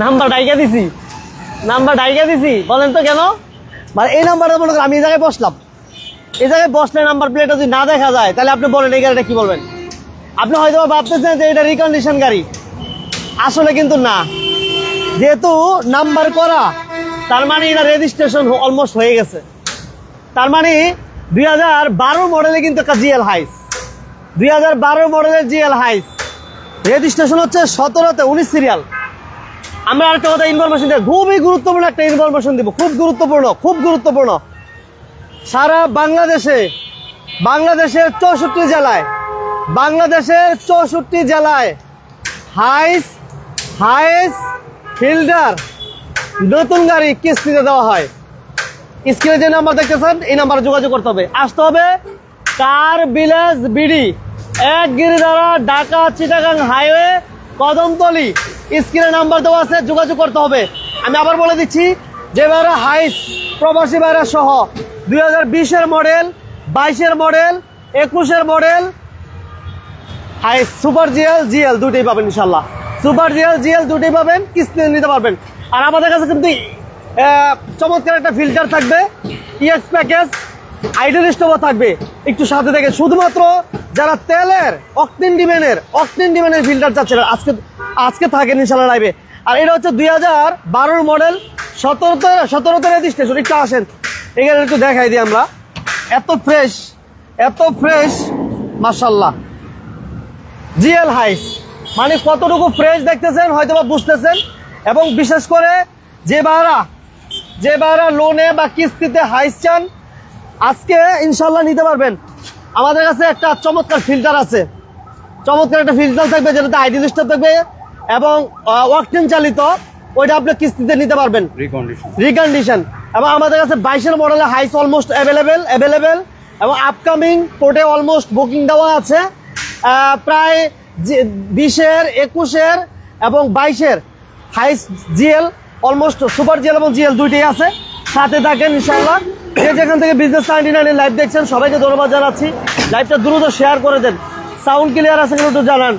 Number ডাইকা দিছি, number ডাইকা দিছি, বলেন তো কেন? মানে এই নাম্বারটা মনে করেন আমি এই জায়গায় বসলাম, এই জায়গায় বসলে নাম্বার প্লেটটা যদি না দেখা যায় তাহলে আপনি বলেন এই গাড়িটা কি বলবেন? আপনি হয়তো ভাবতেছেন যে এটা রিকন্ডিশন গাড়ি, আসলে কিন্তু না। যেহেতু নাম্বার করা তার মানে এটা রেজিস্ট্রেশন অলমোস্ট হয়ে গেছে। তার মানে 2012 মডেলে কিন্তু একটা জিএল হাইস, 2012 মডেলের জিএল হাইস, রেজিস্ট্রেশন হচ্ছে 17তে 19 সিরিয়াল। আমরা আরেকটা কথা ইনফরমেশন দেব, খুবই গুরুত্বপূর্ণ একটা ইনফরমেশন দিব, খুব গুরুত্বপূর্ণ, খুব গুরুত্বপূর্ণ। সারা বাংলাদেশের 64 জেলায়, বাংলাদেশের 64 জেলায় হাইস ফিল্ডার নতুন গাড়ি কিস্তিতে দেওয়া হয়। স্ক্রিনে যে নাম্বার দেখতেছেন এই নাম্বারে যোগাযোগ করতে হবে, আসতে হবে car village BD, 1 Giridhara, Dhaka Chittagong highway, Kadamtali. স্ক্রিনে নাম্বার দেওয়া আছে, যোগাযোগ করতে হবে। আমি আবার বলে দিচ্ছি, যে ভাইরা হাইস প্রবাসী ভাইরা সহ 2020-এর মডেল, 22-এর মডেল, 21-এর মডেল হাইস সুপার জিএল দুটোই পাবেন ইনশাল্লাহ। সুপার জিএল দুটোই পাবেন, কিস্তিতে নিতে পারবেন। আর আমাদের কাছে কিন্তু চমৎকার একটা ফিল্টার থাকবে, ইএক্স প্যাকেজ, আইডল স্টোভও থাকবে একটু সাথে থেকে। শুধুমাত্র যারা তেলের অকটেন ডিমেনের ফিল্টার চাচ্ছেন আজকে থাকেন ইনশাল্লাহ লাইভে। আর এটা হচ্ছে 2012 মডেল, 17তে রেজিস্ট্রেশন। একটু আসেন এখানে একটু দেখাই দিই আমরা, এত ফ্রেশ মাশাআল্লাহ। জিএল হাইস মানে কতটুকু ফ্রেশ দেখতেছেন হয়তো বা বুঝতেছেন। এবং বিশেষ করে যে ভাড়া লোনে বা কিস্তিতে হাইস চান, আজকে ইনশাল্লাহ নিতে পারবেন। আমাদের কাছে একটা চমৎকার ফিল্টার আছে, চমৎকার একটা ফিল্টার থাকবে যেটাতে আইডল স্টোভ থাকবে এবং ওয়াকটেন চালিত, ওইটা আপনি কিস্তিতে নিতে পারবেন রিকন্ডিশন। এবং আমাদের কাছে 22-এর মডেলের হাইস অলমোস্ট অ্যাভেলেবেল এবং আপকামিং কোর্টে অলমোস্ট বুকিং দেওয়া আছে। প্রায় 20-এর, 21-এর এবং 22-এর Hiace GL almost super GL এবং জিএল দুইটাই আছে। সাথে থাকেন ইনশাআল্লাহ। যে যেখান থেকে বিজনেস 99 লাইভ দেখছেন সবাইকে ধন্যবাদ জানাচ্ছি। লাইভটা দ্রুত শেয়ার করে দেন, সাউন্ড ক্লিয়ার আছে কিনা একটু জানান।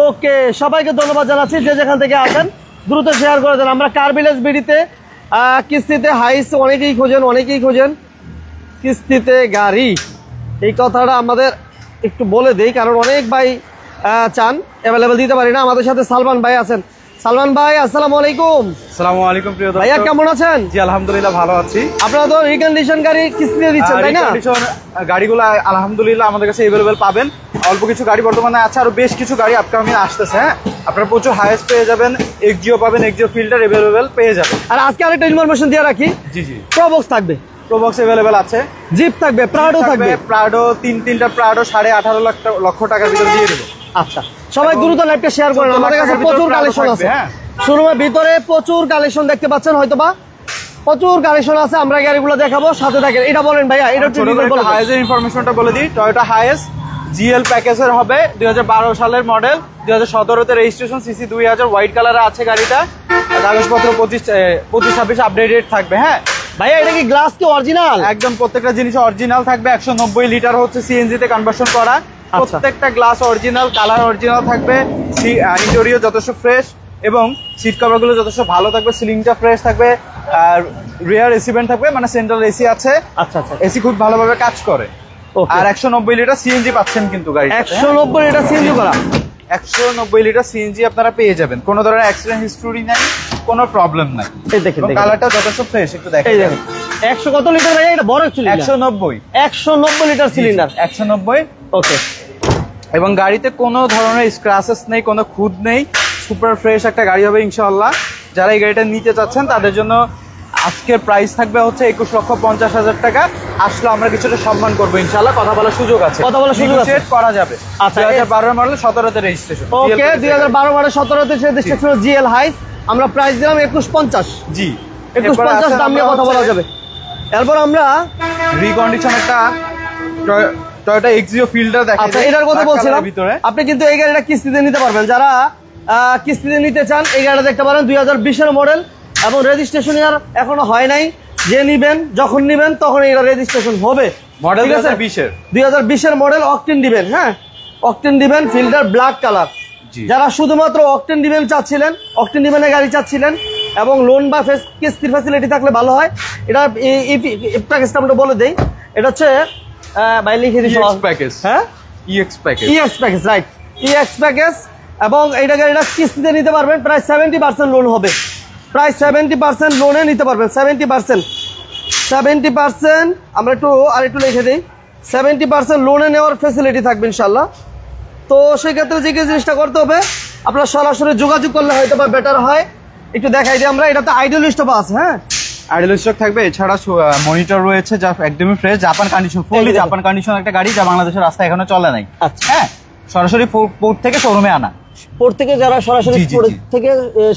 ওকে, সবাইকে ধন্যবাদ জানাচ্ছি, যে যেখান থেকে আসেন দ্রুত শেয়ার করে দেন। আমরা কার ভিলেজ বিডিতে কিস্তিতে হাইস অনেকেই খোঁজেন কিস্তিতে গাড়ি, এই কথাটা আমাদের একটু বলে দেই, কারণ অনেক ভাই চান, অ্যাভেলেবেল দিতে পারি না। আমাদের সাথে সালমান ভাই আছেন। সালমান ভাই আসসালামু আলাইকুম। আসসালামু আলাইকুম প্রিয় দর্শক, ভাইয়া কেমন আছেন? জি আলহামদুলিল্লাহ ভালো আছি। আপনারা তো রিকন্ডিশন গাড়ি কিস্তিতে দিচ্ছেন তাই না? রিকন্ডিশন গাড়িগুলো আলহামদুলিল্লাহ আমাদের কাছে अवेलेबल পাবেন। অল্প কিছু গাড়ি বর্তমানে আছে, আর বেশ কিছু গাড়ি আপকামিং আসতেছে। হ্যাঁ, আপনারা প্রচুর হাইস পেয়ে যাবেন, এক্সজিও পাবেন, এক্সজিও ফিল্টার अवेलेबल পেয়ে যাবেন। আর আজকে আরেকটা ইনফরমেশন দিয়ে রাখি, জি প্রবক্স থাকবে, প্রবক্স अवेलेबल আছে, জিপ থাকবে, প্রাডো থাকবে। প্রাডো তিনটা প্রাডো 18.5 লক্ষ টাকার ভিতরে দিয়ে দেবো। আচ্ছা, সবাই দ্রুত লাইভটা শেয়ার করেন। আমাদের কাছে প্রচুর কালেকশন আছে, শোরুমের ভিতরে প্রচুর কালেকশন দেখতে পাচ্ছেন, হয়তোবা প্রচুর কালেকশন আছে। আমরা গাড়িগুলো দেখাবো, সাথে থাকেন। এটা বলেন ভাইয়া, এটা হাইসের ইনফরমেশনটা বলে দিই। টয়োটা হাইস জিএল প্যাকেজের হবে, 2012 সালের মডেল, 2017-তে রেজিস্ট্রেশন, সিসি 2000, হোয়াইট কালারে আছে গাড়িটা। কাগজপত্র 25-26 আপডেটেড থাকবে। হ্যাঁ ভাইয়া, এটা কি গ্লাস কি অরিজিনাল? একদম প্রত্যেকটা জিনিস অরিজিনাল থাকবে। 190 লিটার হচ্ছে সিএনজি তে কনভার্সন করা, প্রত্যেকটা গ্লাস অরিজিনাল, কালার অরিজিনাল থাকবে। ইন্টেরিয়র যথেষ্ট ফ্রেশ এবং সিট কভার গুলো যথেষ্ট ভালো থাকবে, সিলিংটা ফ্রেশ থাকবে, আর রিয়ার এসি ভেন্ট থাকবে, মানে সেন্ট্রাল এসি আছে। আচ্ছা, এসি খুব ভালোভাবে কাজ করে। আর 190 লিটার সিএনজি পাচ্ছেন কিন্তু গাড়ি, 190 লিটার সিএনজি করা, 190 লিটার সিএনজি আপনারা পেয়ে যাবেন। কোনো ধরনের অ্যাক্সিডেন্ট হিস্টোরি নাই, কোনো প্রবলেম নাই। এই দেখেন কালারটা যথেষ্ট ফ্রেশ, একটু দেখেন। এই দেখেন 100 কত লিটার ভাইয়া? এটা বড় অ্যাকচুয়ালি 190 লিটার সিলিন্ডার, 190। ওকে, এবং গাড়িতে কোনো ধরনের স্ক্র্যাচেস নেই, কোনো খুদ নেই, সুপার ফ্রেশ একটা গাড়ি হবে ইনশাআল্লাহ। যারা এই গাড়িটা নিতে চাচ্ছেন তাদের জন্য আজকের প্রাইস থাকবে হচ্ছে 21,50,000 টাকা। আসলে আমরা কিছুটা সম্মান করবো ইনশাআল্লাহ, কথা বলার সুযোগ আছে, করা যাবে। আচ্ছা, 2012 মডেল, 17-তে রেজিস্ট্রেশন। ওকে, 2012 মডেল, 17-তে রেজিস্ট্রেশন জিএল হাইস। আমরা প্রাইস দিলাম 21,50। জি, 21,50 দাম নিয়ে কথা বলা যাবে। এরপর আমরা রিকন্ডিশন একটা টয়োটা এক্সিও ফিল্টার দেখাই। আচ্ছা, এটার কথা বলছিলাম, আপনি কিন্তু এই গাড়িটা কিস্তিতে নিতে পারবেন। যারা কিস্তিতে নিতে চান এই গাড়িটা দেখতে পারেন, 2020-এর মডেল এবং রেজিস্ট্রেশন এখনো হয় নাই। যে নিবেন, যখন নিবেন তখন এটা রেজিস্ট্রেশন হবে। মডেল 2020-এর মডেল, অকটেন দিবেন। হ্যাঁ, অকটেন দিবেন, ফিল্টার ব্ল্যাক কালার, যারা শুধুমাত্র অকটেন দিবেন চাচ্ছিলেন, অকটেন দিবেনের গাড়ি চাচ্ছিলেন এবং লোন বা কিস্তির ফ্যাসিলিটি থাকলে ভালো হয়। এটা এই প্যাকেজটা আমরা বলে দেই, এটা হচ্ছে ভাই লিখে দিই প্যাকেজ। হ্যাঁ, EX package, EX package, right, EX package. এবং এইটা গাড়িটা কিস্তিতে নিতে পারবেন, প্রায় 70% লোন হবে, প্রায় 70% লোনে নিতে পারবেন। 70% আমরা একটু লিখে দিই, 70% লোনে নেওয়ার ফ্যাসিলিটি থাকবে ইনশাল্লাহ। তো সেক্ষেত্রে যে জিনিসটা করতে হবে, আপনার সরাসরি যোগাযোগ করলে হয়তো বা বেটার হয়। একটু দেখাই দিই আমরা, এটা তো আইডল স্টপ আছে। হ্যাঁ, আইডল স্টক থাকবে, এছাড়া মনিটর রয়েছে যা একদমই fresh, Japan condition, fully Japan condition একটা গাড়ি যা বাংলাদেশের রাস্তায় এখনো চলে নাই। আচ্ছা, হ্যাঁ, সরাসরি পোর্ট থেকে শোরুমে আনা, পোর্ট থেকে যারা সরাসরি পোর্ট থেকে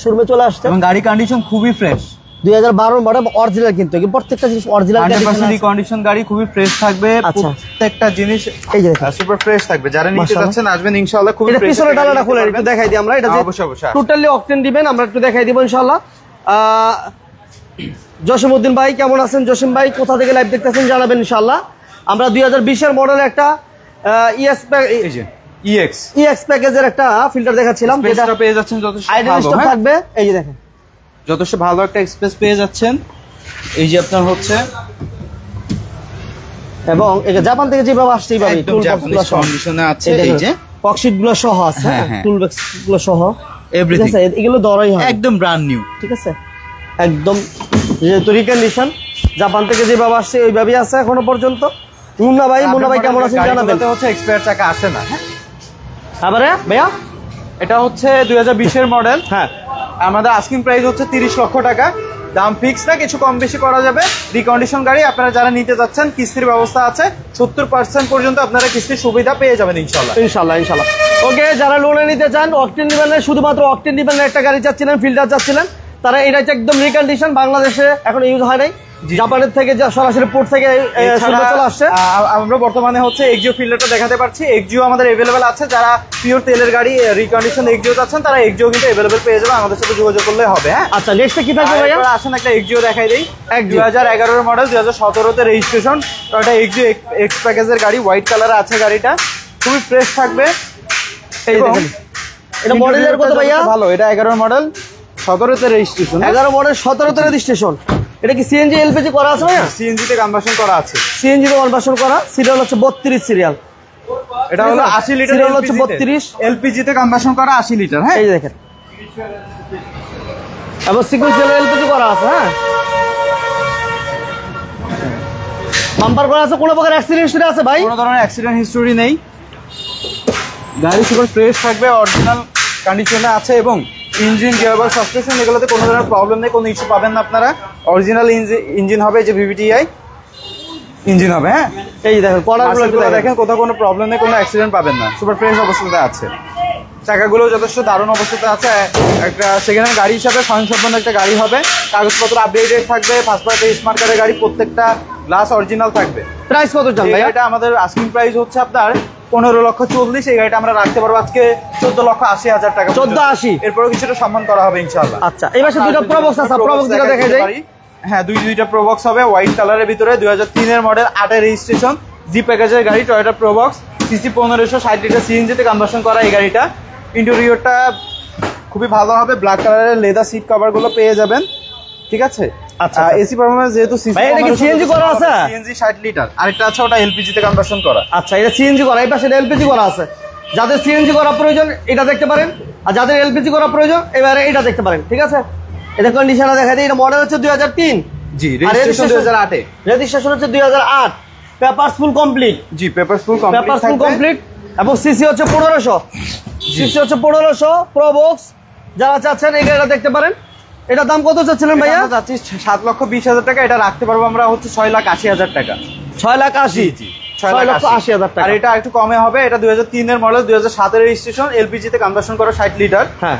শোরুমে চলে আসছে, এবং গাড়ি কন্ডিশন খুবই ফ্রেশ, 2012 মডেল অরিজিনাল, কিন্তু প্রত্যেকটা জিনিস অরিজিনাল 100% কন্ডিশন গাড়ি, খুবই ফ্রেশ থাকবে। প্রত্যেকটা জিনিস এই যে সুপার ফ্রেশ থাকবে। যারা নিতে যাচ্ছেন আসবেন ইনশাআল্লাহ, খুবই ফ্রেশ। পিছনে ডালাটা খুলে একটু দেখাই দিই আমরা, এটা যে টোটালি অকটেন দিবেন আমরা একটু দেখাই দিব ইনশাআল্লাহ। জসিমউদ্দিন ভাই কেমন আছেন? জসিম ভাই কোথা থেকে লাইভ দেখতেছেন জানাবেন ইনশাআল্লাহ। আমরা 2020 এর মডেলের একটা ইএক্স প্যাকেজের একটা ফিল্টার দেখাচ্ছিলাম, যেটা পেয়ে যাচ্ছেন যথেষ্ট আইডল স্টক থাকবে। এই যে দেখেন, যথেষ্ট ভালো একটা এক্সপ্রেস পেয়ে যাচ্ছেন। এই যে আপনার হচ্ছে, এবং এটা জাপান থেকে যেভাবে আসছে এইভাবে একদম জাপানিজ কন্ডিশনে আছে। এই যে ককশিট গুলো সহ আছে, টুল বক্স গুলো সহ এভরিথিং, এগুলো দরাই হয় একদম ব্র্যান্ড নিউ। ঠিক আছে, একদম যেহেতু রিকন্ডিশন, জাপান থেকে যেভাবে আসছে ওইভাবেই আছে এখনো পর্যন্ত। মুন্না ভাই কেমন আছেন জানাবেন। হচ্ছে এক্সপায়ার চাকা আসে না। হ্যাঁ, আবারে ভাইয়া এটা হচ্ছে 2020 এর মডেল। হ্যাঁ, আমাদের আস্কিং প্রাইস হচ্ছে 30 লক্ষ টাকা, দাম ফিক্স না, কিছু কম বেশি করা যাবে। রিকন্ডিশন গাড়ি, আপনারা যারা নিতে যাচ্ছেন কিস্তির ব্যবস্থা আছে, 70% পর্যন্ত আপনারা কিস্তির সুবিধা পেয়ে যাবেন ইনশাআল্লাহ। ওকে, যারা লোনে নিতে চান, অকটেন নিবেন, শুধুমাত্র অকটেন নিবেন একটা গাড়ি চাচ্ছিলেন, ফিল্টার চাচ্ছিলেন, তারা এটা হচ্ছে একদম রিকন্ডিশন, বাংলাদেশে এখন ইউজ হয় নাই, জাপানের থেকে সরাসরি পোর্ট থেকে চলে আসছে। আমরা বর্তমানে হচ্ছে এক্সিও ফিল্টারটা দেখাতে পারছি, এক্সিও আমাদের अवेलेबल আছে। যারা পিওর তেলের গাড়ি রিকন্ডিশন এক্সিও চাচ্ছেন, তারা এক্সিও কিন্তু अवेलेबल পেয়ে যাবে, আমাদের সাথে যোগাযোগ করলে হবে। হ্যাঁ, আচ্ছা, নেক্সট কি থাকবে ভাইয়া? আসেন একটা এক্সিও দেখাই দেই। 2011 এর মডেল, 2017 তে রেজিস্ট্রেশন। এটা এক্সিও এক্স প্যাকেজের গাড়ি, হোয়াইট কালারে আছে গাড়িটা, খুবই ফ্রেশ থাকবে। এই দেখেন, এটা মডেলের কত ভাইয়া? ভালো, এটা 11 মডেল, 17 তে রেজিস্ট্রেশন। 11 মডেল, 17 তে রেজিস্ট্রেশন। এটা কি সিএনজি এলপিজি করা আছে ভাইয়া? সিএনজি তে কনভার্সন করা আছে, সিএনজি তে কনভার্সন করা। সিরিয়াল হচ্ছে 32 সিরিয়াল, এটা হলো 80 লিটার, সিরিয়াল হচ্ছে 32, এলপিজি তে কনভার্সন করা 80 লিটার। হ্যাঁ, এই দেখেন, এবং সিকুয়েন্সিয়াল এলপিজি করা আছে। হ্যাঁ, বাম্পার করা আছে, কোনো প্রকার অ্যাক্সিডেন্ট হিস্টরি আছে ভাই? কোনো ধরনের অ্যাক্সিডেন্ট হিস্টরি নেই, গাড়ি সুপার ফ্রেশ থাকবে, অরিজিনাল কন্ডিশনে আছে, এবং ইঞ্জিন, গিয়ারবক্স, সাসপেনশন এগুলোতে কোনো ধরনের প্রবলেম নেই, কোনো ইস্যু পাবেন না আপনারা। অরিজিনাল ইঞ্জিন হবে, যে ভিভিটিআই ইঞ্জিন হবে। হ্যাঁ, এই দেখেন, কর্নারগুলো দেখেন, কোথাও কোনো প্রবলেম নেই, কোনো অ্যাক্সিডেন্ট পাবেন না, সুপার ফ্রেশ অবস্থাতে আছে। চাকাগুলো যথেষ্ট দারুণ অবস্থাতে আছে, একটা সেকেন্ড হ্যান্ড গাড়ি হিসাবে স্বয়ংসম্পন্ন একটা গাড়ি হবে। কাগজপত্র আপডেটেড থাকবে, ফার্স্ট পার্টি স্মার্ট কার্ডের গাড়ি, প্রত্যেকটা গ্লাস অরিজিনাল থাকবে। প্রাইস কত জান ভাই? এটা আমাদের আস্কিং প্রাইস হচ্ছে আপনার 15,40,000। এই গাড়িটা আমরা রাখতে পারবো আজকে 14,80,000 টাকা। 14,80? এরপরও কিছুটা সম্মান করা হবে ইনশাআল্লাহ। আচ্ছা, এই পাশে দুটো প্রবক্স আছে, প্রবক্স দুটো দেখা যায়। হ্যাঁ, দুইটা প্রবক্স হবে, হোয়াইট কালারের ভিতরে, 2003 এর মডেল, 8 এর রেজিস্ট্রেশন, জি প্যাকেজের গাড়ি, Toyota Probox, CC 1560 litre, CNG তে কনভার্সন করা এই গাড়িটা। ইন্টেরিয়রটা খুবই ভালো হবে, ব্ল্যাক কালারের লেদার সিট কভার গুলো পেয়ে যাবেন। ঠিক আছে, আচ্ছা, এসি পারফরম্যান্স যেহেতু সিএনজি করা আছে, সিএনজি 60 লিটার, আরেকটা আছে ওটা এলপিজি তে কনভার্সন করা। আচ্ছা, এটা সিএনজি করা, এই পাশে এলপিজি করা আছে। যাদের সিএনজি করা প্রয়োজন এটা দেখতে পারেন, আর যাদের এলপিজি করা প্রয়োজন এবারে এটা দেখতে পারেন। ঠিক আছে, এটা কন্ডিশনটা দেখা যায়। এটা মডেল হচ্ছে 2003, জি, রেজিস্ট্রেশন 2008 এ, রেজিস্ট্রেশন হচ্ছে 2008, পেপারস ফুল কমপ্লিট। জি, পেপারস ফুল কমপ্লিট, এবং সিসি হচ্ছে 1500, সিসি হচ্ছে 1500 প্রবক্স। যারা চাচ্ছেন এই গাড়িটা দেখতে পারেন। এটা দাম কত চাচ্ছিলেন ভাইয়া? আমরা চাচ্ছি 7,20,000 টাকা, এটা রাখতে পারবো আমরা হচ্ছে 6,80,000 টাকা। 6,80,000? জি, 6,80,000 টাকা। আর এটা একটু কমে হবে, এটা 2003 এর মডেল, 2007 এর রেজিস্ট্রেশন, এলপিজি তে কনভার্সন করা, 60 লিটার। হ্যাঁ,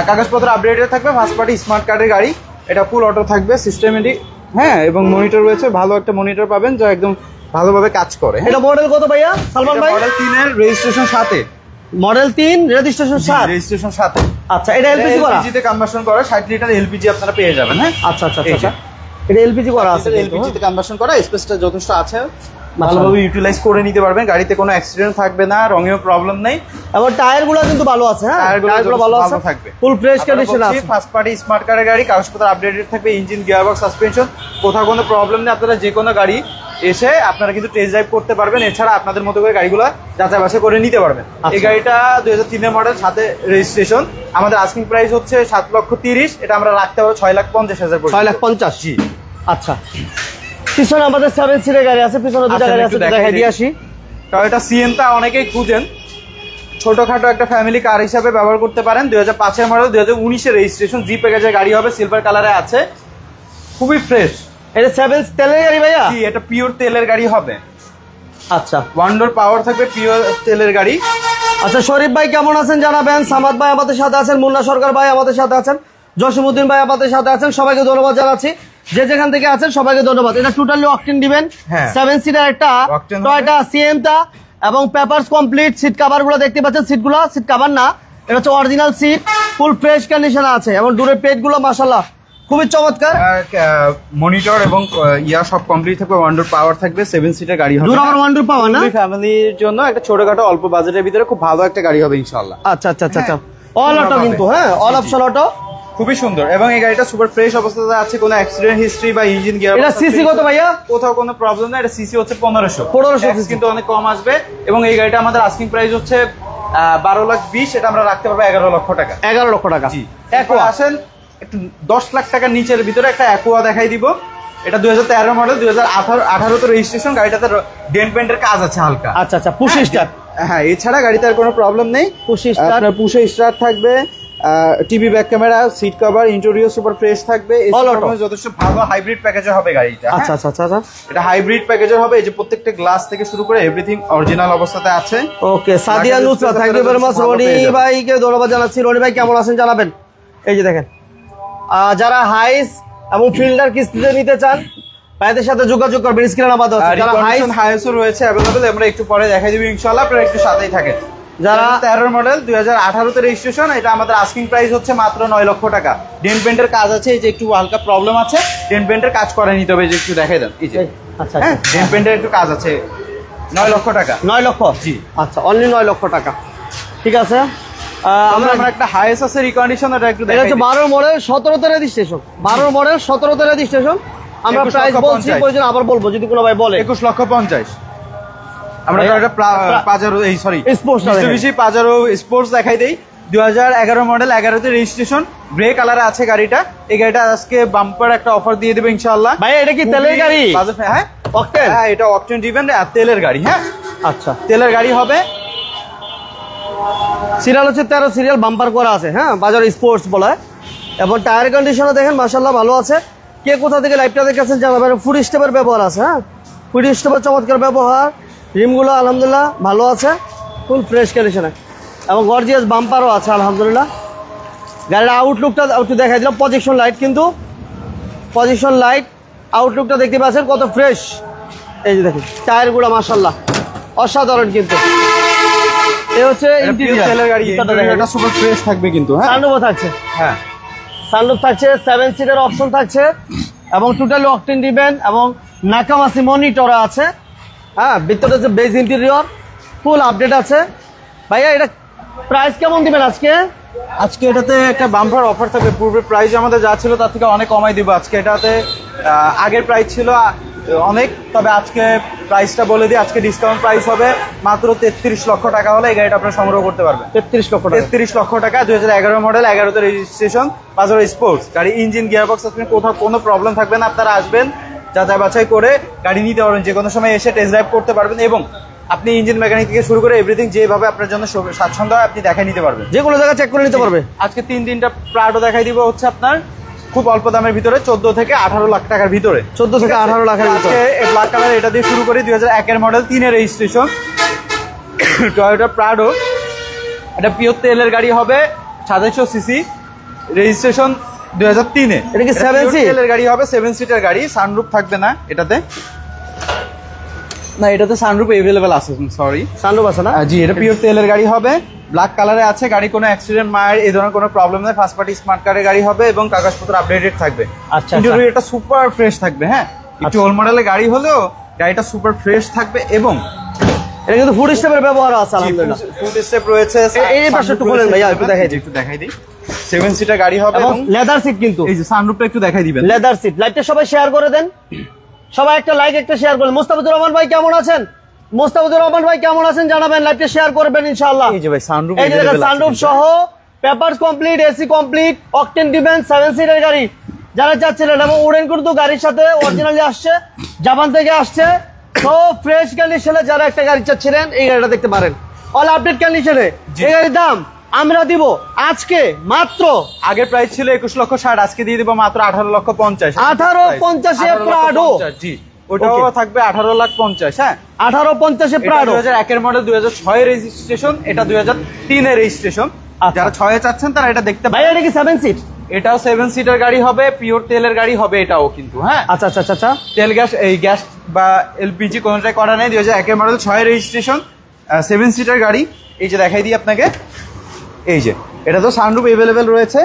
কাগজপত্র আপডেটেড থাকবে, ফার্স্ট পার্টি স্মার্ট কার্ডের গাড়ি, এটা ফুল অটো থাকবে, সিস্টেমেটিক। হ্যাঁ, এবং মনিটর রয়েছে, ভালো একটা মনিটর পাবেন যা একদম ভালোভাবে কাজ করে। এটা মডেল কত ভাইয়া সালমান ভাই? মডেল 3 এর রেজিস্ট্রেশন 7 এ, মডেল 3 রেজিস্ট্রেশন 7, রেজিস্ট্রেশন 7 এ। আচ্ছা, এটা এলপিজি করা, এলপিজি তে কনভার্সন করা, 60 লিটার এলপিজি আপনারা পেয়ে যাবেন। হ্যাঁ, আচ্ছা, এটা এলপিজি করা আছে, এলপিজি তে কনভার্সন করা, স্পেসটা যথেষ্ট আছে, ভালোভাবে ইউটিলাইজ করে নিতে পারবেন। গাড়িতে কোনো অ্যাক্সিডেন্ট থাকবে না, রঙেও প্রবলেম নেই, এবং টায়ার গুলো কিন্তু ভালো আছে। হ্যাঁ, টায়ারগুলো ভালো আছে, থাকবে, ফুল ফ্রেশ কন্ডিশন আছে। ফার্স্ট পার্টি স্মার্ট কারের গাড়ি, কাগজপত্র আপডেটেড থাকবে, ইঞ্জিন, গিয়ারবক্স, সাসপেনশন, কোথাও কোনো প্রবলেম নেই। আপনারা যে কোনো গাড়ি এসে আপনারা কিন্তু টেস্ট ড্রাইভ করতে পারবেন। এছাড়া আপনাদের মতো করে গাড়িগুলো যাচাই বাছাই করে নিতে পারবেন। এই গাড়িটা 2003 এর মডেল, সাথে রেজিস্ট্রেশন। আমাদের আস্কিং প্রাইস হচ্ছে 7,30,000, এটা আমরা রাখতে পারবো 6,50,000। 6,50,000। জি, আচ্ছা। পিছনে আমাদের 7 সিটের গাড়ি আছে, পিছনে দুটো গাড়ি আছে, দেখাই দিয়ে আসি। টয়োটা সিয়েন্তা অনেকেই খুঁজেন, ছোটখাটো একটা ফ্যামিলি কার হিসাবে ব্যবহার করতে পারেন। 2005 এর মডেল, 2019 এর রেজিস্ট্রেশন, জি প্যাকেজের গাড়ি হবে, সিলভার কালারে আছে, খুবই ফ্রেশ। এটা 7 তেলের গাড়ি ভাইয়া? জি, এটা পিওর তেলের গাড়ি হবে। আচ্ছা, ওয়ান্ডার পাওয়ার থাকবে, পিওর তেলের গাড়ি। আচ্ছা, শরীফ ভাই কেমন আছেন জানাবেন। সামাদ ভাই আমাদের সাথে আছেন, মুন্না সরকার ভাই আমাদের সাথে আছেন, জসিমউদ্দিন ভাই আমাদের সাথে আছেন। সবাইকে ধন্যবাদ জানাচ্ছি, যে যেখান থেকে আছেন সবাইকে ধন্যবাদ। এটা টোটালি অকটেন দিবেন, 7 সিটার একটা টয়োটা সিয়েন্তা, এবং পেপারস কমপ্লিট। সিট কভার গুলো দেখতে পাচ্ছেন, সিটগুলো সিট কভার না, এটা হচ্ছে অরিজিনাল সিট, ফুল ফ্রেশ কন্ডিশনে আছে, এবং দূরের পেট গুলো মাশাআল্লাহ খুবই চমৎকার। মনিটর এবং ইয়া সব কমপ্লিট থাকবে, ওয়ান্ডার পাওয়ার থাকবে, 7 সিটার গাড়ি হবে। দূর আবার ওয়ান্ডার পাওয়ার না, ফ্যামিলির জন্য একটা ছোটখাটো অল্প বাজেটের ভিতরে খুব ভালো একটা গাড়ি হবে ইনশাআল্লাহ। আচ্ছা আচ্ছা আচ্ছা, অল অটো কিন্তু, হ্যাঁ, অল অপশন অটো, খুবই সুন্দর। এবং এই গাড়িটা সুপার ফ্রেশ অবস্থাতে আছে, কোনো অ্যাক্সিডেন্ট হিস্ট্রি বা ইঞ্জিন গিয়ার। এটা সিসি কত ভাইয়া? কোথাও কোনো প্রবলেম না। এটা সিসি হচ্ছে 1500। সিসি কিন্তু অনেক কম আসবে। এবং এই গাড়িটা আমাদের আস্কিং প্রাইস হচ্ছে 12,20,000, এটা আমরা রাখতে পারবো 11 লক্ষ টাকা। 11 লক্ষ টাকা। জি, এখন আসেন একটু 10 লাখ টাকার নিচের ভিতরে একটা অ্যাকোয়া দেখাই দিব। এটা 2013 মডেল, 2018 তে রেজিস্ট্রেশন। গাড়িটাতে ডেন্ট পেন্টের কাজ আছে হালকা। আচ্ছা আচ্ছা, পুশ স্টার্ট। হ্যাঁ, এছাড়া গাড়িতে আর কোনো প্রবলেম নেই। পুশ স্টার্ট, আপনার পুশ স্টার্ট থাকবে, TV back camera, seat cover, interior super fresh থাকবে। যথেষ্ট ভালো হাইব্রিড প্যাকেজের হবে গাড়িটা। আচ্ছা আচ্ছা আচ্ছা, এটা হাইব্রিড প্যাকেজের হবে। এই যে প্রত্যেকটা গ্লাস থেকে শুরু করে এভরিথিং অরিজিনাল অবস্থাতে আছে। Okay, Sadia Nusra, thank you very much. Roni ভাইকে ধন্যবাদ জানাচ্ছি। রনি ভাই কেমন আছেন জানাবেন। এই যে দেখেন, যারা হাইস এবং ফিল্ডার কিস্তিতে নিতে চান ভাইদের সাথে যোগাযোগ করবেন, স্ক্রিনে নাম্বার দেওয়া আছে। যারা হাইসও রয়েছে अवेलेबल, আমরা একটু পরে দেখাই দিব ইনশাআল্লাহ, আপনারা একটু সাথেই থাকেন। যারা 13 মডেল, 2018 তে রেজিস্ট্রেশন, এটা আমাদের আস্কিং প্রাইস হচ্ছে মাত্র 9 লক্ষ টাকা। ডেন্ট পেন্টের কাজ আছে, এই যে একটু হালকা প্রবলেম আছে, ডেন্ট পেন্টের কাজ করে নিতে হবে, যে একটু দেখাই দেন। এই যে আচ্ছা, হ্যাঁ, ডেন্ট পেন্টের একটু কাজ আছে, 9 লক্ষ টাকা। 9 লক্ষ? জি, আচ্ছা, অনলি 9 লক্ষ টাকা। ঠিক আছে, আমরা একটা হাইস আছে রিকন্ডিশন, এটা একটু দেখাই। এটা হচ্ছে 12 মডেল, 17 তে রেজিস্ট্রেশন। 12 মডেল, 17 তে রেজিস্ট্রেশন। আমরা প্রাইস বলছি, প্রয়োজন আবার বলবো যদি কোনো ভাই বলে। 21,50,000। আমরা একটা পাজারো, এই সরি স্পোর্টস, মিস্টুবিশি পাজারো স্পোর্টস দেখাই দেই। 2011 মডেল, 11 তে রেজিস্ট্রেশন, গ্রে কালারে আছে গাড়িটা। এই গাড়িটা আজকে বাম্পার একটা অফার দিয়ে দেবে ইনশাআল্লাহ। ভাই এটা কি তেলের গাড়ি? হ্যাঁ, অকটেন। হ্যাঁ, এটা অকটেন ড্রিভেন তেলের গাড়ি। হ্যাঁ, আচ্ছা, তেলের গাড়ি হবে। সিরিয়াল হচ্ছে 13 সিরিয়াল, বাম্পার করা আছে। হ্যাঁ, বাজার স্পোর্টস বলা হয়। এবং টায়ার কন্ডিশনও দেখেন মাশাআল্লাহ ভালো আছে। কে কোথা থেকে লাইভটা দেখেছেন জানাবেন। ফুড স্টেপের ব্যবহার আছে। হ্যাঁ, ফুড স্টেপের চমৎকার ব্যবহার। রিমগুলো আলহামদুলিল্লাহ ভালো আছে, ফুল ফ্রেশ কন্ডিশনে, এবং গর্জিয়াস বাম্পারও আছে আলহামদুলিল্লাহ। গাড়ির আউটলুকটা একটু দেখাই দিলাম। পজিশন লাইট, কিন্তু পজিশন লাইট আউটলুকটা দেখতে পাচ্ছেন কত ফ্রেশ। এই যে দেখেন টায়ারগুলো মাশাআল্লাহ অসাধারণ। কিন্তু এই হচ্ছে ইন্টেরিয়র তেলের গাড়ি, এটা সুপার ফ্রেশ থাকবে কিন্তু। হ্যাঁ, সানরুফ থাকছে। হ্যাঁ, সানরুফ থাকছে, 7 সিটের অপশন থাকছে, এবং টোটালি অকটেন দিবেন, এবং নাকামাসি মনিটর আছে। হ্যাঁ, ভিতরে যে বেজ ইন্টেরিয়র ফুল আপডেট আছে। ভাইয়া এটা প্রাইস কেমন দিবেন আজকে? আজকে এটাতে একটা বাম্পার অফার থাকবে। পূর্বের প্রাইস আমাদের যা ছিল তার থেকে অনেক কমাই দিব আজকে। এটাতে আগের প্রাইস ছিল অনেক, তবে আজকে প্রাইসটা বলে দিই। আজকে ডিসকাউন্ট প্রাইস হবে মাত্র 33 লক্ষ টাকা হলে এই গাড়িটা আপনারা সংগ্রহ করতে পারবেন। 33 লক্ষ টাকা। 33 লক্ষ টাকা, 2011 মডেল, 11 তে রেজিস্ট্রেশন, পাজারো স্পোর্টস গাড়ি। ইঞ্জিন, গিয়ারবক্স, আপনি কোথাও কোনো প্রবলেম থাকবে না। আপনারা আসবেন, যাচাই বাছাই করে গাড়ি নিতে পারবেন, যে কোনো সময় এসে টেস্ট ড্রাইভ করতে পারবেন, এবং আপনি ইঞ্জিন মেকানিক থেকে শুরু করে এভরিথিং যেভাবে আপনার জন্য স্বাচ্ছন্দ্য হয় আপনি দেখাই নিতে পারবেন, যে কোনো জায়গায় চেক করে নিতে পারবে। আজকে 3টা প্রাডো দেখাই দিব হচ্ছে আপনার খুব অল্প দামের ভিতরে, 14 থেকে 18 লাখ টাকার ভিতরে। 14 থেকে 18 লাখের ভিতরে। ব্ল্যাক কালার, এটা দিয়ে শুরু করি। 2001 মডেল, 3 এর রেজিস্ট্রেশন, টয়োটা প্রাডো। এটা পিওর তেলের গাড়ি হবে, 2700 সিসি, রেজিস্ট্রেশন 2003 এ। এটা কি 7 সিট তেলের গাড়ি হবে, 7 সিটার গাড়ি। সানরুফ থাকবে না এটাতে, না এটাতে সানরুফ अवेलेबल আছে, সরি সানরুফ আছে না। জি, এটা পিওর তেলের গাড়ি হবে, ব্ল্যাক কালারে আছে। গাড়ি কোনো অ্যাক্সিডেন্ট, মায়ের এই ধরনের কোনো প্রবলেম নেই। ফার্স্ট পার্টি স্মার্ট কারের গাড়ি হবে, এবং কাগজপত্র আপডেটেড থাকবে। আচ্ছা, ইন্টেরিয়রটা সুপার ফ্রেশ থাকবে। হ্যাঁ, একটু ওল্ড মডেলের গাড়ি হলেও গাড়িটা সুপার ফ্রেশ থাকবে এবং এটা কিন্তু ফুড স্টেপের ব্যবহার আছে আলহামদুলিল্লাহ। ফুড স্টেপ রয়েছে। এই পাশে একটু খোলেন ভাইয়া, একটু দেখাই দিই। 7 সিটার গাড়ি হবে এবং লেদার সিট কিন্তু। এই যে সানরুফটা একটু দেখাই দিবেন। Leather seat. লাইকটা সবাই শেয়ার করে দেন, সবাই একটা লাইক একটা শেয়ার করুন। মোস্তাফিজুর রহমান ভাই কেমন আছেন? মোস্তাফিজুর রহমান ভাই কেমন আছেন জানাবেন, লাইকটা শেয়ার করবেন ইনশাআল্লাহ। এই যে ভাই সানরুফ, এই যে দেখেন সানরুফ সহ papers complete, AC complete, octane defence 7 seater গাড়ি যারা চাচ্ছিলেন, এবং উড়েন কিন্তু গাড়ির সাথে অরিজিনালি আসছে, জাপান থেকে আসছে। তো ফ্রেশ কন্ডিশনে যারা একটা গাড়ি চাচ্ছিলেন এই গাড়িটা দেখতে পারেন, অল আপডেট কন্ডিশনে। এই গাড়ির দাম আমরা দিব আজকে মাত্র, আগের প্রাইস ছিল 21,60,000, আজকে দিয়ে দিব মাত্র 18,50,000। 18,50,000 এ প্রাডো। জি, ওটাও থাকবে 18,50,000। হ্যাঁ, 18,50,000 এ প্রাডো। 2001 এর মডেল, 2006 এর রেজিস্ট্রেশন, এটা 2003 এর রেজিস্ট্রেশন। যারা 6 এ চাচ্ছেন তারা এটা দেখতে ভাই। এটা কি 7 সিট? এটাও 7 সিটার গাড়ি হবে, পিওর তেলের গাড়ি হবে এটাও কিন্তু। হ্যাঁ, আচ্ছা আচ্ছা আচ্ছা। তেল গ্যাস, এই গ্যাস বা এলপিজি কোনোটাই করা নেই। 2001 এর মডেল, 6 এর রেজিস্ট্রেশন, 7 সিটার গাড়ি। এই যে দেখাই দিই আপনাকে, এই যে এটা তো সানরুফ अवेलेबल রয়েছে।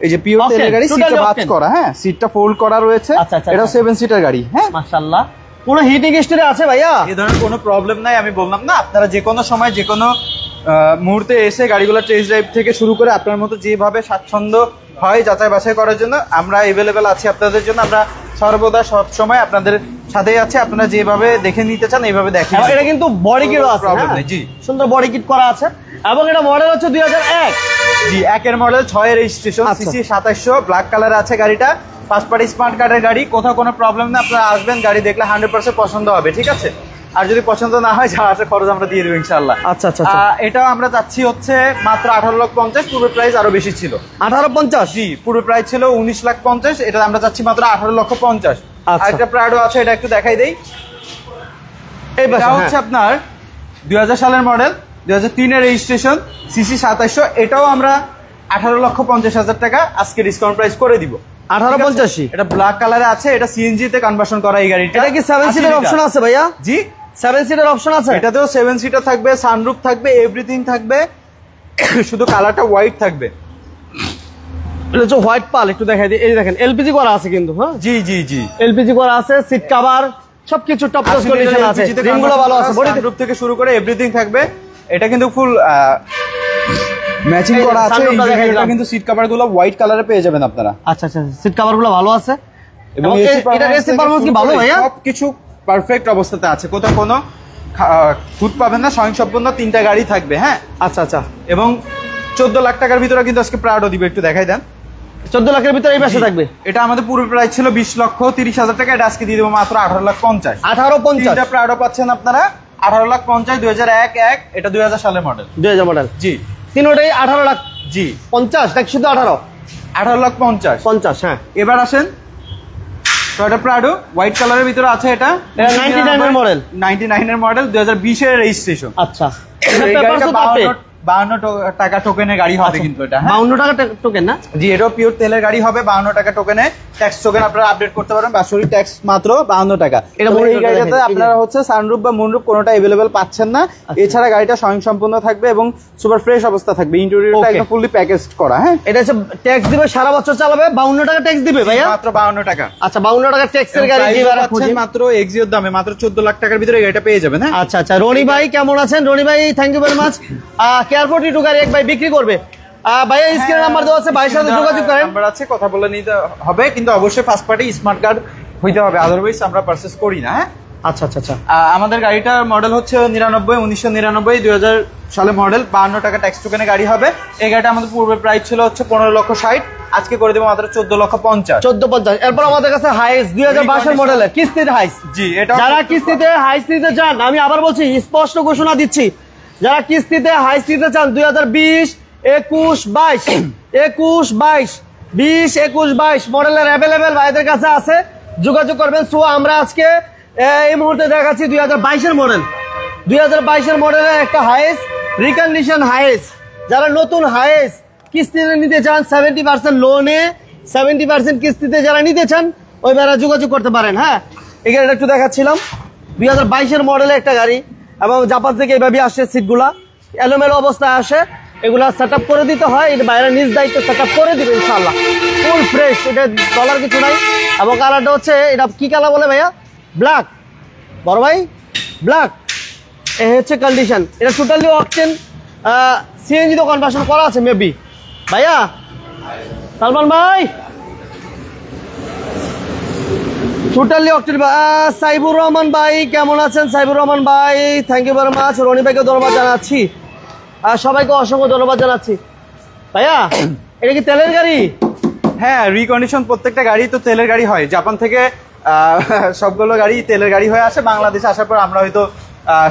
এই যে পিওর তেলের গাড়ি, সিটটা ভাঁজ করা, হ্যাঁ সিটটা ফোল্ড করা রয়েছে। এটাও 7 সিটার গাড়ি। হ্যাঁ, মাশাআল্লাহ। কোনো হিটিং হিস্টরি আছে ভাইয়া? এই ধরনের কোনো প্রবলেম নাই। আমি বললাম না, আপনারা যে কোনো সময় যে কোনো মুহূর্তে এসে গাড়িগুলো টেস্ট ড্রাইভ থেকে শুরু করে আপনার মতো যেভাবে স্বাচ্ছন্দ্য হয় যাচাই বাছাই করার জন্য আমরা अवेलेबल আছি আপনাদের জন্য। আমরা সর্বদা সব সময় আপনাদের সাথেই আছে। আপনারা যেভাবে দেখে নিতে চান এইভাবে দেখেন। এটা কিন্তু বডি কিট আছে, প্রবলেম নেই। জি, সুন্দর বডি কিট করা আছে, এবং এটা মডেল হচ্ছে 2001। জি, 1 এর মডেল, 6 এর রেজিস্ট্রেশন, সিসি 2700, ব্ল্যাক কালার আছে গাড়িটা। ফার্স্ট পার্টি স্মার্ট কার্ডের গাড়ি, কোথাও কোনো প্রবলেম না। আপনারা আসবেন, গাড়ি দেখলে 100% পছন্দ হবে, ঠিক আছে? আর যদি পছন্দ না হয় যা আছে খরচ আমরা দিয়ে দেবো ইনশাআল্লাহ। আচ্ছা আচ্ছা। এটাও আমরা চাচ্ছি হচ্ছে মাত্র 18,50,000। পূর্বের প্রাইস আরো বেশি ছিল, 18,50,000। জি, পূর্বের প্রাইস ছিল 19,50,000, এটা আমরা চাচ্ছি মাত্র 18,50,000। আরেকটা প্রাডো আছে, এটা একটু দেখাই দেই। এটা হচ্ছে আপনার 2000 সালের মডেল, 2003 এর রেজিস্ট্রেশন, সিসি 2700। এটাও আমরা 18,50,000 টাকা আজকে ডিসকাউন্ট প্রাইস করে দিব। 18,50,000। এটা ব্ল্যাক কালারে আছে, এটা সিএনজি তে কনভার্সন করা এই গাড়িটা। এটা কি 7 সিটার অপশন আছে ভাইয়া? জি, 7 সিটার অপশন আছে। এটাতেও 7 সিটার থাকবে, সানরুফ থাকবে, এভরিথিং থাকবে, শুধু কালারটা হোয়াইট থাকবে। এটা হচ্ছে হোয়াইট পাল, একটু দেখাই দিই। এই দেখেন এলপিজি করা আছে কিন্তু। হ্যাঁ, জি জি জি, এলপিজি করা আছে, সিট কভার সবকিছু টপ ক্লাস কন্ডিশন আছে, রিমগুলো ভালো আছে, বডি সানরুফ থেকে শুরু করে এভরিথিং থাকবে। এটা কিন্তু ফুল ম্যাচিং করা আছে। এটা কিন্তু সিট কভার গুলো হোয়াইট কালারে পেয়ে যাবেন আপনারা। আচ্ছা আচ্ছা, সিট কভার গুলো ভালো আছে, এবং এটা এসি পারফরম্যান্স কি ভালো ভাইয়া? সবকিছু পারফেক্ট অবস্থাতে আছে, কোথাও কোনো খুঁত পাবেন না। স্বয়ংসম্পূর্ণ 3টা গাড়ি থাকবে। হ্যাঁ, আচ্ছা আচ্ছা। এবং 14 লাখ টাকার ভিতরে কিন্তু আজকে প্রাডো দিবে, একটু দেখাই দেন। 14 লাখের ভিতরে এই পাশে থাকবে। এটা আমাদের পুরো প্রাইস ছিল 20,30,000 টাকা, এটা আজকে দিয়ে দেবো মাত্র 18,50,000। 18,50,000 এটা প্রাডো পাচ্ছেন আপনারা 18,50,000, 2001। এটা 2000 সালের মডেল, 2000 মডেল। জি, তিনটাই 18 লাখ। জি, 50 নাকি শুধু 18? 18,50,000। 50। হ্যাঁ, এবার আসেন টয়োটা প্রাডো, হোয়াইট কালারের ভিতরে আছে। এটা 99 এর মডেল, 99 এর মডেল, 2020 এর রেজিস্ট্রেশন। আচ্ছা, এই গাড়িটা 52 টাকা টোকেনের গাড়ি হবে কিন্তু এটা। 52 টাকা টোকেন না? জি, এটাও পিওর তেলের গাড়ি হবে, 52 টাকা টোকেনে। ট্যাক্স টোকেন আপনারা আপডেট করতে পারবেন, বাৎসরিক ট্যাক্স মাত্র 52 টাকা। এটা এই গাড়িটাতে আপনারা হচ্ছে সানরুফ বা মুনরুফ কোনোটা अवेलेबल পাচ্ছেন না। এছাড়া গাড়িটা স্বয়ংসম্পূর্ণ থাকবে এবং সুপার ফ্রেশ অবস্থা থাকবে, ইন্টেরিয়রটা একদম ফুললি প্যাকেজড করা। হ্যাঁ, এটা হচ্ছে ট্যাক্স দিবে, সারা বছর চালাবে, 52 টাকা ট্যাক্স দিবে ভাইয়া? মাত্র 52 টাকা। আচ্ছা, 52 টাকা ট্যাক্সের গাড়ি দিবেন মাত্র এক্সিওর দামে, মাত্র 14 লাখ টাকার ভিতরে গাড়িটা পেয়ে যাবেন। হ্যাঁ, আচ্ছা আচ্ছা। রনি ভাই কেমন আছেন? রনি ভাই থ্যাংক ইউ ভেরি মাচ। কেয়ারপোর্ট টু গাড়ি এক ভাই বিক্রি করবে, ভাইয়া স্ক্রিনে নাম্বার দেওয়া আছে, ভাইয়ের সাথে যোগাযোগ করেন। নাম্বার আছে, কথা বলে নিতে হবে, কিন্তু অবশ্যই ফার্স্ট পার্টি স্মার্ট কার্ড হইতে হবে, আদারওয়াইজ আমরা পারচেজ করি না। হ্যাঁ, আচ্ছা আচ্ছা আচ্ছা। আমাদের গাড়িটার মডেল হচ্ছে 1999, 2000 সালে মডেল, 52 টাকা ট্যাক্স টোকেনে গাড়ি হবে। এই গাড়িটা আমাদের পূর্বের প্রাইস ছিল হচ্ছে 15,60,000, আজকে করে দেবো মাত্র 14,50,000। 14,50,000। এরপর আমাদের কাছে হাইস 2022 মডেলের কিস্তির হাইস। জি, এটা যারা কিস্তিতে হাইস নিতে চান, আমি আবার বলছি, স্পষ্ট ঘোষণা দিচ্ছি, যারা কিস্তিতে হাইস নিতে চান 2020, 21, 22 মডেলের অ্যাভেলেবেল ভাইদের কাছে আছে, যোগাযোগ করবেন। সো আমরা আজকে এই মুহূর্তে দেখাচ্ছি 2022 মডেল, 2022 মডেলের একটা হাইস, রিকন্ডিশন হাইস। যারা নতুন হাইস কিস্তিতে নিতে চান 70% লোনে, 70% কিস্তিতে যারা নিতে চান ওই ভাইরা যোগাযোগ করতে পারেন। হ্যাঁ, এই গাড়িটা একটু দেখাচ্ছিলাম, 2022 মডেলের একটা গাড়ি, এবং জাপান থেকে এইভাবে আসে, সিটগুলা এলোমেলো অবস্থায় আসে, এগুলা সেট আপ করে দিতে হয়, এটা বাইরে নিজ দায়িত্ব সেট আপ করে দিবে ইনশাআল্লাহ, ফুল ফ্রেশ, এটা ডলার কিছু নাই। এবং কালারটা হচ্ছে, এটা কি কালার বলে ভাইয়া? ব্ল্যাক, বড় ভাই ব্ল্যাক, এ হচ্ছে কন্ডিশন। এটা টোটালি অকটেন সিএনজি তো কনভার্সন করা আছে মেবি। ভাইয়া সালমান ভাই টোটালি অকটেন। সাইবুর রহমান ভাই কেমন আছেন? সাইবুর রহমান ভাই thank you very much. Roni ভাইকে ধন্যবাদ জানাচ্ছি, সবাইকে অসংখ্য ধন্যবাদ জানাচ্ছি। ভাইয়া এটা কি তেলের গাড়ি? হ্যাঁ, রিকন্ডিশন প্রত্যেকটা গাড়ি তো তেলের গাড়ি হয়। জাপান থেকে সবগুলো গাড়ি তেলের গাড়ি হয়ে আসে। বাংলাদেশে আসার পর আমরা হয়তো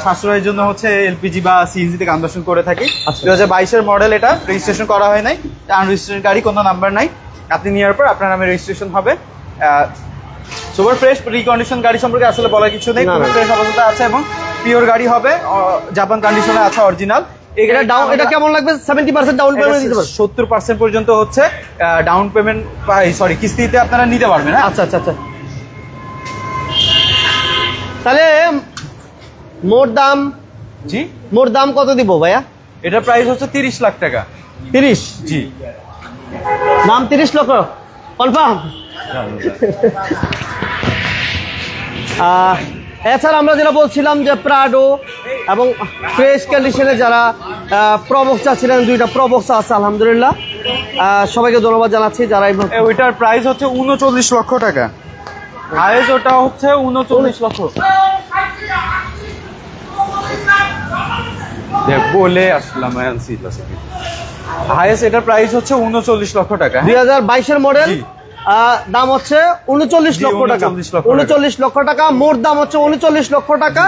সাশ্রয়ের জন্য হচ্ছে এলপিজি বা সিএনজি তে কনভার্সন করে থাকি। 2022-এর মডেল, এটা রেজিস্ট্রেশন করা হয় নাই, আনরেজিস্ট্রেশন গাড়ি, কোনো নাম্বার নাই। আপনি নেওয়ার পর আপনার নামে রেজিস্ট্রেশন হবে। সুপার ফ্রেশ রিকন্ডিশন গাড়ি সম্পর্কে আসলে বলার কিছু নেই, খুব ফ্রেশ অবস্থায় আছে এবং পিওর গাড়ি হবে, জাপান কন্ডিশনে আছে, অরিজিনাল। এটা কেমন লাগবে? 70% ডাউন পেমেন্ট দিতে পারবেন, 70% পর্যন্ত হচ্ছে ডাউন পেমেন্ট, সরি কিস্তিতে আপনারা নিতে পারবেন। আচ্ছা আচ্ছা আচ্ছা। তাহলে মোট দাম কত দিব ভাইয়া? এটার প্রাইস হচ্ছে 30 লাখ টাকা। 30? জি, নাম 30 লক্ষ কনফার্ম? এছাড়া আমরা যেটা বলছিলাম যে প্রাডো এবং ফ্রেশ কন্ডিশনে যারা প্রবক্স চাচ্ছিলেন, 2টা প্রবক্স আছে আলহামদুলিল্লাহ। সবাইকে ধন্যবাদ জানাচ্ছি যারা ওইটার প্রাইস হচ্ছে 39 লক্ষ টাকা। হাইয়েস্ট ওটা হচ্ছে 39 লক্ষ বলে আসলাম। হাইয়েস্ট এটার প্রাইস হচ্ছে 39 লক্ষ টাকা। 2022-এর মডেল, দাম হচ্ছে 39 লক্ষ টাকা। 39 লক্ষ টাকা মোট দাম হচ্ছে 39 লক্ষ টাকা।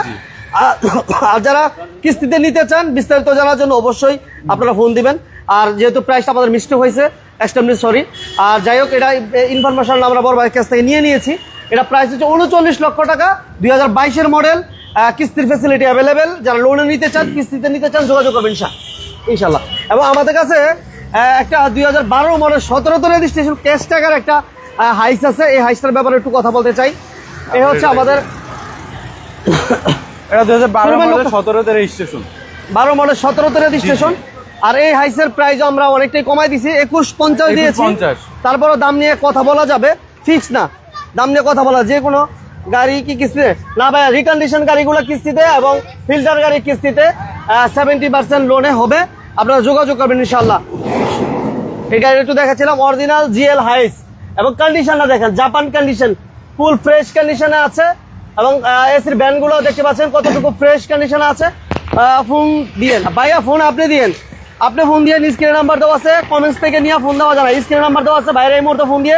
আর যারা কিস্তিতে নিতে চান বিস্তারিত জানার জন্য অবশ্যই আপনারা ফোন দিবেন। আর যেহেতু প্রাইসটা আমাদের মিস্টেক হয়েছে, এক্সট্রিমলি সরি। আর যাই হোক, এটা ইনফরমেশন আমরা বড় ভাইয়ের কাছ থেকে নিয়েছি। এটা প্রাইস হচ্ছে 39 লক্ষ টাকা, 2022-এর মডেল। কিস্তির ফ্যাসিলিটি অ্যাভেলেবেল। যারা লোনে নিতে চান, কিস্তিতে নিতে চান, যোগাযোগ করবেন ইনশাল্লাহ। এবং আমাদের কাছে একটা 2012 মডেল 17তে রেজিস্ট্রেশন ক্যাশ টাকার একটা হাইস আছে। এই হাইসটার ব্যাপারে একটু কথা বলতে চাই। এই হচ্ছে আমাদের এটা 2012 মডেল 17তে রেজিস্ট্রেশন, 12 মডেল 17তে রেজিস্ট্রেশন। আর এই হাইসের প্রাইস আমরা অনেকটাই কমাই দিছি, 2150 দিয়েছি। তারপরও দাম নিয়ে কথা বলা যাবে, ফিক্স না। দাম নিয়ে কথা বলা, যে কোনো গাড়ি কি কিস্তিতে না ভাই, রিকন্ডিশন গাড়িগুলো কিস্তিতে এবং ফিল্টার গাড়ি কিস্তিতে 70% লোনে হবে। আপনারা যোগাযোগ করবেন ইনশাল্লাহ। এই গাড়ি একটু দেখাচ্ছিলাম, অরিজিনাল জিএল হাইস এবং কন্ডিশনটা দেখেন, জাপান কন্ডিশন, ফুল ফ্রেশ কন্ডিশনে আছে। এবং এসির ব্যান্ডগুলো দেখতে পাচ্ছেন কতটুকু ফ্রেশ কন্ডিশনে আছে। ফোন দিয়েন ভাইয়া, ফোন আপনি দিয়েন, আপনি ফোন দিয়ে স্ক্রিনে নাম্বার দেওয়া আছে, কমেন্টস থেকে নিয়ে ফোন দেওয়া যাবে, স্ক্রিনে নাম্বার দেওয়া আছে, বাইরে এই মুহূর্তে ফোন দিয়ে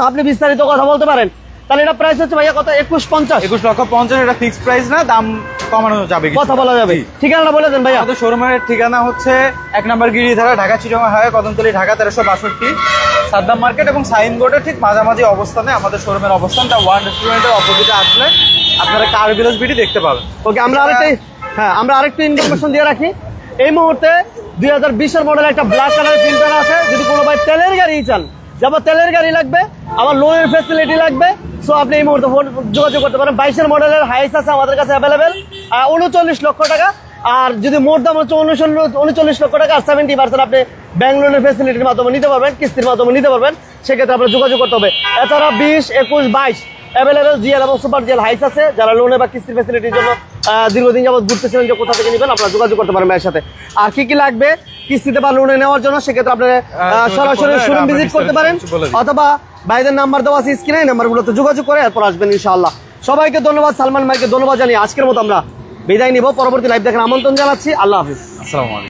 আপনি বিস্তারিত কথা বলতে পারেন। তাহলে এটা প্রাইস হচ্ছে ভাইয়া কত? 2150। 21,50,000। এটা ফিক্সড প্রাইস না, দাম কমানো যাবে, কথা বলা যাবে। ঠিকানাটা বলে দেন ভাইয়া। আমাদের শোরুমের ঠিকানা হচ্ছে 1 নম্বর গিরিধারা, ঢাকা চিটাগাং হাইওয়ে, কদমতলী, ঢাকা 1362, সাদ্দাম মার্কেট এবং সাইনবোর্ডের ঠিক মাঝামাঝি অবস্থানে আমাদের শোরুমের অবস্থানটা। ওয়ান রেস্টুরেন্টের অপোজিটে আসলে আপনারা কার ভিলেজ বিটি দেখতে পাবেন। ওকে, আমরা আরেকটা ইনফরমেশন দিয়ে রাখি। এই মুহূর্তে 2020-এর মডেল একটা ব্ল্যাক কালারের ফিল্টার আছে। যদি কোনো ভাই তেলের গাড়ি চান, যেমন তেলের গাড়ি লাগবে, আবার লোনের ফ্যাসিলিটি লাগবে, সো আপনি এই মুহূর্তে যোগাযোগ করতে পারেন। 22-এর মডেলের হাইস আছে আমাদের কাছে অ্যাভেলেবেল, 39 লক্ষ টাকা। আর যদি মোট দাম হচ্ছে 39 লক্ষ টাকা, আর 70% আপনি ব্যাংক লোনের ফ্যাসিলিটির মাধ্যমে নিতে পারবেন, কিস্তির মাধ্যমে নিতে পারবেন। সেক্ষেত্রে আপনার যোগাযোগ করতে হবে। এছাড়া 20, 21, 22 অ্যাভেলেবেল জিএল এবং সুপার জিএল হাইস আছে। যারা লোনে বা কিস্তির ফ্যাসিলিটির জন্য দীর্ঘদিন যাবত ঘুরতেছিলেন যে কোথা থেকে নেবেন, আপনারা যোগাযোগ করতে পারেন ভাইয়ের সাথে। আর কি কি লাগবে কিস্তিতে বা লোনে নেওয়ার জন্য, সেক্ষেত্রে আপনারা সরাসরি শোরুম ভিজিট করতে পারেন, অথবা ভাইদের নাম্বার দেওয়া আছে স্ক্রিনে, নাম্বারগুলোতে যোগাযোগ করে এরপর আসবেন ইনশাআল্লাহ। সবাইকে ধন্যবাদ, সালমান ভাইকে ধন্যবাদ জানিয়ে আজকের মতো আমরা বিদায় নিব। পরবর্তী লাইভ দেখার আমন্ত্রণ জানাচ্ছি। আল্লাহ হাফিজ, আসসালামু আলাইকুম।